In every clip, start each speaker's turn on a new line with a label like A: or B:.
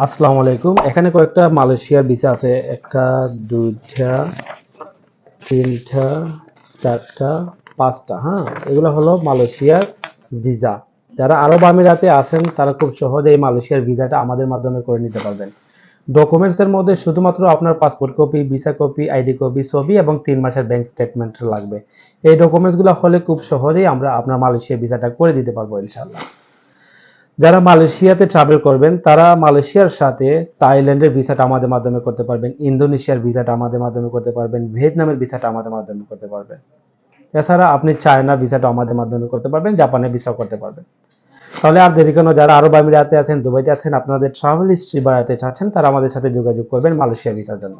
A: আসসালামু আলাইকুম। এখানে কয়েকটা মালয়েশিয়ার ভিসা আছে। একটা, দুইটা, তিনটা, চারটা, পাঁচটা। হ্যাঁ, এগুলো হলো মালয়েশিয়ার ভিসা। যারা আরব আমিরাতে আছেন তারা খুব সহজে এই মালয়েশিয়ার ভিসাটা আমাদের মাধ্যমে করে নিতে পারবেন। ডকুমেন্টস এর মধ্যে শুধুমাত্র আপনার passport copy, visa copy, ID copy, ছবি এবং 3 মাসের ব্যাংক স্টেটমেন্ট লাগবে। এই ডকুমেন্টসগুলো হলে খুব সহজেই আমরা আপনার মালয়েশিয়া ভিসাটা করে দিতে পারবো ইনশাআল্লাহ। যারা মালয়েশিয়াতে ট্রাভেল করবেন তারা মালয়েশিয়ার সাথে থাইল্যান্ডের ভিসাটা আমাদের মাধ্যমে করতে পারবেন, ইন্দোনেশিয়ার ভিসাটা আমাদের মাধ্যমে করতে পারবেন, ভিয়েতনামের ভিসাটা আমাদের মাধ্যমে করতে পারবেন। এছাড়া আপনি চায়নার ভিসাটা আমাদের মাধ্যমে করতে পারবেন, জাপানের ভিসাও করতে পারবেন। তাহলে আর দেরি কেন, যারা আরব আমিরাতে আছেন, দুবাইতে আছেন, আপনাদের ট্রাভেল হিস্ট্রি বাড়াতে চাচ্ছেন তারা আমাদের সাথে যোগাযোগ করবেন মালয়েশিয়া ভিসার জন্য।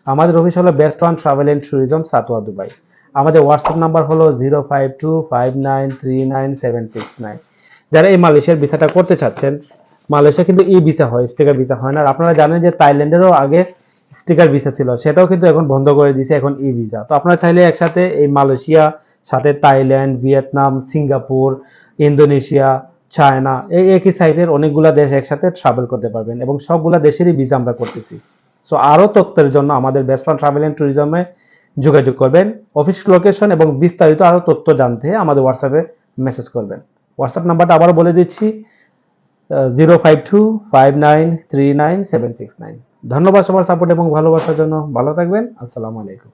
A: আমাদের অফিস হলো best one travel and tourism, Satwa, Dubai. আমাদের হোয়াটসঅ্যাপ নাম্বার হলো 0525939769। যারা এই মালয়েশিয়ার ভিসাটা করতে চাচ্ছেন, মালয়েশিয়া কিন্তু ই ভিসা হয়, স্টিকার ভিসা হয় না। আর আপনারা জানেন যে থাইল্যান্ডেরও আগে স্টিকার ভিসা ছিল, সেটাও কিন্তু এখন বন্ধ করে দিয়েছে, এখন ই ভিসা। তো আপনারা চাইলে একসাথে এই মালয়েশিয়া সাথে Thailand, Vietnam, Singapore, Indonesia, China, এই একই সাইটের অনেকগুলা দেশ একসাথে ট্রাভেল করতে পারবেন এবং সবগুলা দেশেরই ভিসা আমরা করতেছি। সো আরো তথ্যের জন্য আমাদের বেস্ট ওয়ান ট্রাভেল এন্ড ট্যুরিজমে যোগাযোগ করবেন। অফিস লোকেশন এবং বিস্তারিত আরো তথ্য জানতে আমাদের হোয়াটসঅ্যাপে মেসেজ করবেন। হোয়াটসঅ্যাপ নাম্বারটা আবারও বলে দিচ্ছি, 0525939769। ধন্যবাদ সবার সাপোর্ট এবং ভালোবাসার জন্য। ভালো থাকবেন। আসসালামু আলাইকুম।